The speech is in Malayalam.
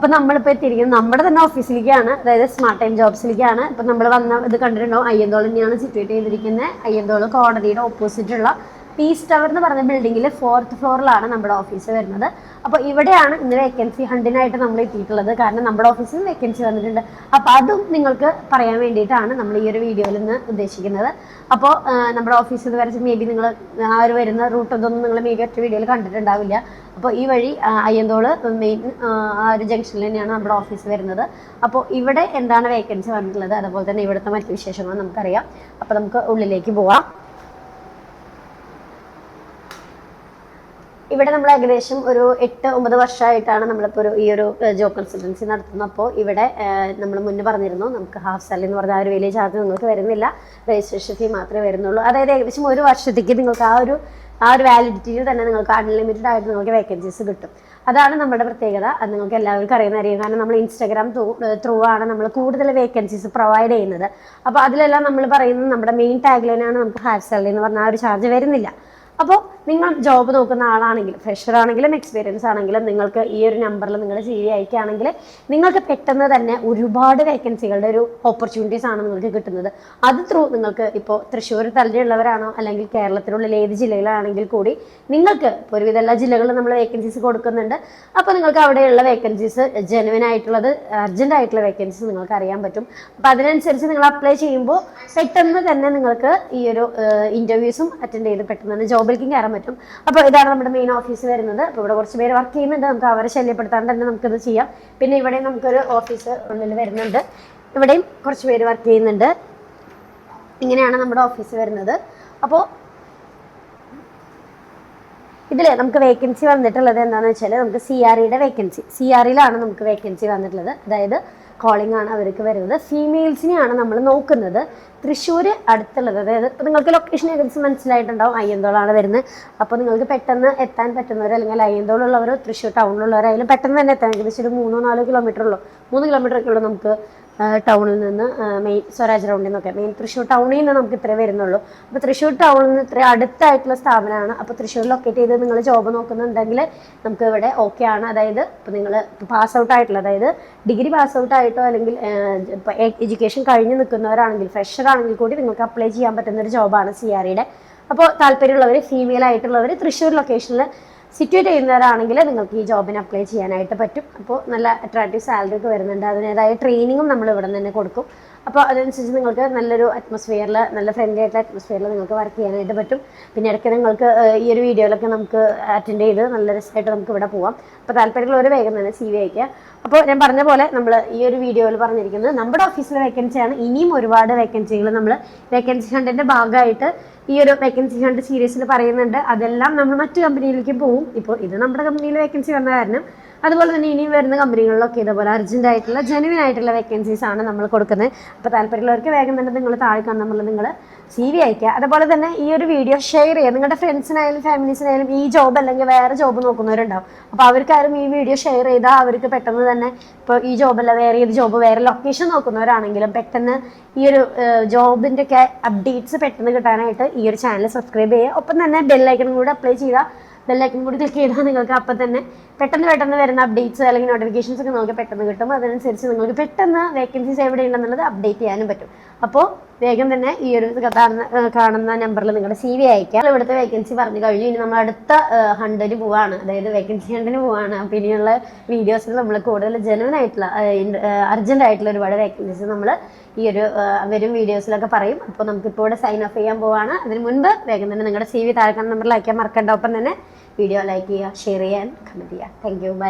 അപ്പൊ നമ്മളിപ്പോൾ എത്തിയിരിക്കുന്നത് നമ്മുടെ തന്നെ ഓഫീസിലേക്കാണ്, അതായത് സ്മാർട്ട് ടൈം ജോബ്സിലേക്കാണ്. ഇപ്പൊ നമ്മൾ വന്ന ഇത് കണ്ടിട്ടുണ്ടാവും, അയ്യന്തോൾ തന്നെയാണ് സിറ്റുവേറ്റ് ചെയ്തിരിക്കുന്നത്. അയ്യന്തോൾ കോടതിയുടെ ഓപ്പോസിറ്റുള്ള പീസ് ടവർ എന്ന് പറഞ്ഞ ബിൽഡിങ്ങിൽ 4th ഫ്ലോറിലാണ് നമ്മുടെ ഓഫീസ് വരുന്നത്. അപ്പോൾ ഇവിടെയാണ് ഇന്ന് വേക്കൻസി ഹണ്ടിനായിട്ട് നമ്മൾ എത്തിയിട്ടുള്ളത്. കാരണം നമ്മുടെ ഓഫീസിൽ വേക്കൻസി വന്നിട്ടുണ്ട്. അപ്പോൾ അതും നിങ്ങൾക്ക് പറയാൻ വേണ്ടിയിട്ടാണ് നമ്മൾ ഈ ഒരു വീഡിയോയിൽ നിന്ന് ഉദ്ദേശിക്കുന്നത്. അപ്പോൾ നമ്മുടെ ഓഫീസിൽ നിന്ന് വരച്ച് മേ ബി നിങ്ങൾ ആ ഒരു വരുന്ന റൂട്ട് ഇതൊന്നും നിങ്ങൾ മേ ബി ഒറ്റ വീഡിയോയിൽ കണ്ടിട്ടുണ്ടാവില്ല. അപ്പോൾ ഈ വഴി അയ്യന്തോൾ മെയിൻ ആ ഒരു ജംഗ്ഷനിൽ തന്നെയാണ് നമ്മുടെ ഓഫീസ് വരുന്നത്. അപ്പോൾ ഇവിടെ എന്താണ് വേക്കൻസി വന്നിട്ടുള്ളത്, അതുപോലെ തന്നെ ഇവിടുത്തെ മറ്റു വിശേഷങ്ങൾ നമുക്കറിയാം. അപ്പോൾ നമുക്ക് ഉള്ളിലേക്ക് പോവാം. ഇവിടെ നമ്മൾ ഏകദേശം ഒരു 8-9 വർഷമായിട്ടാണ് നമ്മളിപ്പോൾ ഈ ഒരു ജോബ് കൺസൾട്ടൻസി നടത്തുന്നത്. അപ്പോൾ ഇവിടെ നമ്മൾ മുന്നേ പറഞ്ഞിരുന്നു, നമുക്ക് ഹാഫ് സാലറി എന്ന് പറഞ്ഞാൽ ആ ഒരു വലിയ ചാർജ് നിങ്ങൾക്ക് വരുന്നില്ല, രജിസ്ട്രേഷൻ ഫീ മാത്രമേ വരുന്നുള്ളൂ. അതായത് ഏകദേശം ഒരു വർഷത്തേക്ക് നിങ്ങൾക്ക് ആ ഒരു വാലിഡിറ്റിയിൽ തന്നെ നിങ്ങൾക്ക് അൺലിമിറ്റഡ് ആയിട്ട് നിങ്ങൾക്ക് വേക്കൻസീസ് കിട്ടും. അതാണ് നമ്മുടെ പ്രത്യേകത. അത് നിങ്ങൾക്ക് എല്ലാവർക്കും അറിയാം. കാരണം നമ്മൾ ഇൻസ്റ്റാഗ്രാം ത്രൂ ആണ് നമ്മൾ കൂടുതൽ വേക്കൻസീസ് പ്രൊവൈഡ് ചെയ്യുന്നത്. അപ്പോൾ അതിലെല്ലാം നമ്മൾ പറയുന്നത് നമ്മുടെ മെയിൻ ടാഗ് ലൈനാണ്, നമുക്ക് ഹാഫ് സാലറി എന്ന് പറഞ്ഞാൽ ആ ഒരു ചാർജ് വരുന്നില്ല. അപ്പോൾ നിങ്ങൾ ജോബ് നോക്കുന്ന ആളാണെങ്കിലും ഫ്രഷർ ആണെങ്കിലും എക്സ്പീരിയൻസ് ആണെങ്കിലും നിങ്ങൾക്ക് ഈ ഒരു നമ്പറിൽ നിങ്ങൾ CV അയക്കുകയാണെങ്കിൽ നിങ്ങൾക്ക് പെട്ടെന്ന് തന്നെ ഒരുപാട് വേക്കൻസികളുടെ ഒരു ഓപ്പർച്യൂണിറ്റീസ് ആണ് നിങ്ങൾക്ക് കിട്ടുന്നത്. അത് ത്രൂ നിങ്ങൾക്ക് ഇപ്പോൾ തൃശ്ശൂർ തലയുള്ളവരാണോ അല്ലെങ്കിൽ കേരളത്തിലുള്ള ഏത് ജില്ലയിലാണെങ്കിൽ കൂടി നിങ്ങൾക്ക് ഒരുവിധ എല്ലാ ജില്ലകളിലും നമ്മൾ വേക്കൻസീസ് കൊടുക്കുന്നുണ്ട്. അപ്പോൾ നിങ്ങൾക്ക് അവിടെയുള്ള വേക്കൻസീസ് ജെനുവിൻ ആയിട്ടുള്ളത്, അർജന്റ് ആയിട്ടുള്ള വേക്കൻസീസ് നിങ്ങൾക്ക് അറിയാൻ പറ്റും. അപ്പോൾ അതിനനുസരിച്ച് നിങ്ങൾ അപ്ലൈ ചെയ്യുമ്പോൾ പെട്ടെന്ന് തന്നെ നിങ്ങൾക്ക് ഈ ഒരു ഇന്റർവ്യൂസും അറ്റൻഡ് ചെയ്ത് പെട്ടെന്ന് തന്നെ ജോബിലേക്ക് കയറാൻ പറ്റും. അപ്പോൾ ഇതാണ് നമ്മുടെ മെയിൻ ഓഫീസ് വരുന്നത്. അപ്പോൾ ഇവിടെ കുറച്ച് പേര് വർക്ക് ചെയ്യുന്നുണ്ട്, നമുക്ക് അവരെ ശല്യപ്പെടുത്താണ്ട് തന്നെ നമുക്കിത് ചെയ്യാം. പിന്നെ ഇവിടെ നമുക്കൊരു ഓഫീസ് ഉള്ളിൽ വരുന്നുണ്ട്, ഇവിടെയും കുറച്ച് പേര് വർക്ക് ചെയ്യുന്നുണ്ട്. ഇങ്ങനെയാണ് നമ്മുടെ ഓഫീസ് വരുന്നത്. അപ്പോൾ ഇതിൽ നമുക്ക് വേക്കൻസി വന്നിട്ടുള്ളത് എന്താണെന്ന് വെച്ചാൽ നമുക്ക് CREയുടെ വേക്കൻസി, CREയിലാണ് നമുക്ക് വേക്കൻസി വന്നിട്ടുള്ളത്. അതായത് കോളിംഗ് ആണ് അവർക്ക് വരുന്നത്. ഫീമെയിൽസിനെയാണ് നമ്മൾ നോക്കുന്നത്. തൃശ്ശൂർ അടുത്തുള്ളത്, അതായത് ഇപ്പോൾ നിങ്ങൾക്ക് ലൊക്കേഷൻ ഏകദേശം മനസ്സിലായിട്ടുണ്ടാവും, അയ്യന്തോളാണ് വരുന്നത്. അപ്പോൾ നിങ്ങൾക്ക് പെട്ടെന്ന് എത്താൻ പറ്റുന്നവർ അല്ലെങ്കിൽ അയ്യന്തോളുള്ളവരോ തൃശ്ശൂർ ടൗണിലുള്ളവരായാലും പെട്ടെന്ന് തന്നെ എത്താൻ ഏകദേശം ഒരു 3-4 കിലോമീറ്റർ ഉള്ളൂ, 3 കിലോമീറ്ററൊക്കെ ഉള്ളൂ നമുക്ക് ടൗണിൽ നിന്ന് മെയിൻ സ്വരാജ് റൗണ്ടിൽ നിന്നൊക്കെ. മെയിൻ തൃശ്ശൂർ ടൗണിൽ നിന്ന് നമുക്ക് ഇത്രേ വരുന്നുള്ളൂ. അപ്പോൾ തൃശ്ശൂർ ടൗണിൽ നിന്ന് ഇത്ര അടുത്തായിട്ടുള്ള സ്ഥാപനമാണ്. അപ്പോൾ തൃശ്ശൂർ ലൊക്കേറ്റ് ചെയ്ത് നിങ്ങൾ ജോബ് നോക്കുന്നുണ്ടെങ്കിൽ നമുക്ക് ഇവിടെ ഓക്കെ ആണ്. അതായത് ഇപ്പോൾ നിങ്ങൾ പാസ് ഔട്ട് ആയിട്ടുള്ള, അതായത് ഡിഗ്രി പാസ് ഔട്ട് ആയിട്ടോ അല്ലെങ്കിൽ ഇപ്പോൾ എഡ്യൂക്കേഷൻ കഴിഞ്ഞ് നിൽക്കുന്നവരാണെങ്കിൽ ഫ്രഷർ ആണെങ്കിൽ കൂടി നിങ്ങൾക്ക് അപ്ലൈ ചെയ്യാൻ പറ്റുന്ന ഒരു ജോബാണ് CREയുടെ. അപ്പോൾ താല്പര്യമുള്ളവർ ഫീമെയിൽ ആയിട്ടുള്ളവർ തൃശ്ശൂർ ലൊക്കേഷനിൽ സിറ്റുവേറ്റ് ചെയ്യുന്നവരാണെങ്കിൽ നിങ്ങൾക്ക് ഈ ജോബിന് അപ്ലൈ ചെയ്യാനായിട്ട് പറ്റും. അപ്പോൾ നല്ല അട്രാക്റ്റീവ് സാലറി ഒക്കെ വരുന്നുണ്ട്. അതിൻ്റേതായ ട്രെയിനിങ്ങും നമ്മൾ ഇവിടെ തന്നെ കൊടുക്കും. അപ്പോൾ അതനുസരിച്ച് നിങ്ങൾക്ക് നല്ലൊരു അറ്റ്മോസ്ഫിയറിൽ, നല്ല ഫ്രണ്ട്ലി ആയിട്ടുള്ള അറ്റ്മോസ്ഫിയറിൽ നിങ്ങൾക്ക് വർക്ക് ചെയ്യാനായിട്ട് പറ്റും. പിന്നെ ഇടയ്ക്ക് നിങ്ങൾക്ക് ഈ ഒരു വീഡിയോയിലൊക്കെ നമുക്ക് അറ്റൻഡ് ചെയ്ത് നല്ല രസമായിട്ട് നമുക്ക് ഇവിടെ പോവാം. അപ്പോൾ താല്പര്യമുള്ളവർ വേഗം തന്നെ CV അയക്കുക. അപ്പോൾ ഞാൻ പറഞ്ഞ പോലെ നമ്മൾ ഈ ഒരു വീഡിയോയിൽ പറഞ്ഞിരിക്കുന്നത് നമ്മുടെ ഓഫീസിലെ വേക്കൻസിയാണ്. ഇനിയും ഒരുപാട് വേക്കൻസികൾ നമ്മൾ വേക്കൻസി ഹണ്ടിൻ്റെ ഭാഗമായിട്ട് ഈ ഒരു വേക്കൻസി ഹണ്ട് സീരീസിൽ പറയുന്നുണ്ട്. അതെല്ലാം നമ്മൾ മറ്റു കമ്പനിയിലേക്ക് പോകും. ഇപ്പോൾ ഇത് നമ്മുടെ കമ്പനിയിൽ വേക്കൻസി വന്ന കാരണം അതുപോലെ തന്നെ ഇനിയും വരുന്ന കമ്പനികളിലൊക്കെ ഇതുപോലെ അർജന്റ് ആയിട്ടുള്ള ജെനുവിൻ ആയിട്ടുള്ള വേക്കൻസീസ് ആണ് നമ്മൾ കൊടുക്കുന്നത്. അപ്പോൾ താല്പര്യമുള്ളവർക്ക് വേഗം തന്നെ നിങ്ങൾ താഴെ കാണുമ്പോൾ നിങ്ങൾ CV അയക്കുക. അതുപോലെ തന്നെ ഈ ഒരു വീഡിയോ ഷെയർ ചെയ്യുക. നിങ്ങളുടെ ഫ്രണ്ട്സിനായാലും ഫാമിലീസിനായാലും ഈ ജോബ് അല്ലെങ്കിൽ വേറെ ജോബ് നോക്കുന്നവരുണ്ടാവും. അപ്പോൾ അവർക്കാരും ഈ വീഡിയോ ഷെയർ ചെയ്താൽ അവർക്ക് പെട്ടെന്ന് തന്നെ, ഇപ്പോൾ ഈ ജോബല്ല വേറെ ഏത് ജോബ് വേറെ ലൊക്കേഷൻ നോക്കുന്നവരാണെങ്കിലും പെട്ടെന്ന് ഈ ഒരു ജോബിൻ്റെ ഒക്കെ അപ്ഡേറ്റ്സ് പെട്ടെന്ന് കിട്ടാനായിട്ട് ഈ ഒരു ചാനൽ സബ്സ്ക്രൈബ് ചെയ്യുക. ഒപ്പം തന്നെ ബെല്ലൈക്കണും കൂടി അപ്ലൈ ചെയ്താൽ ബെല്ലൈക്കൺ കൂടി ക്ലിക്ക് ചെയ്താൽ നിങ്ങൾക്ക് അപ്പം തന്നെ പെട്ടെന്ന് വരുന്ന അപ്ഡേറ്റ്സ് അല്ലെങ്കിൽ നോട്ടിഫിക്കേഷൻസ് ഒക്കെ നിങ്ങൾക്ക് പെട്ടെന്ന് കിട്ടും. അതനുസരിച്ച് നിങ്ങൾക്ക് പെട്ടെന്ന് വേക്കൻസീസ് എവിടെയുണ്ടെന്നുള്ളത് അപ്ഡേറ്റ് ചെയ്യാനും പറ്റും. അപ്പോൾ വേഗം തന്നെ ഈ ഒരു കാണുന്ന നമ്പറിൽ നിങ്ങളുടെ CV അയക്കാം. ഇവിടുത്തെ വേക്കൻസി പറഞ്ഞു കഴിഞ്ഞു. ഇനി നമ്മൾ അടുത്ത ഹണ്ടിന് പോവാണ്, അതായത് വേക്കൻസി ഹണ്ടിന് പോവാണ്. അപ്പോൾ ഇനിയുള്ള വീഡിയോസിൽ നമ്മൾ കൂടുതൽ ജെനുവിൻ ആയിട്ടുള്ള അർജന്റ് ആയിട്ടുള്ള ഒരുപാട് വേക്കൻസീസ് നമ്മൾ ഈ ഒരു വരും വീഡിയോസിലൊക്കെ പറയും. അപ്പോൾ നമുക്കിപ്പോൾ ഇവിടെ സൈൻ ഓഫ് ചെയ്യാൻ പോവാണ്. അതിന് മുൻപ് വേഗം തന്നെ നിങ്ങളുടെ CV താഴെ നമ്പറിൽ അയക്കാൻ മറക്കണ്ട. ഒപ്പം തന്നെ വീഡിയോ ലൈക്ക് ചെയ്യുക, ഷെയർ ചെയ്യാൻ, കമൻറ്റ് ചെയ്യുക. Thank you, by.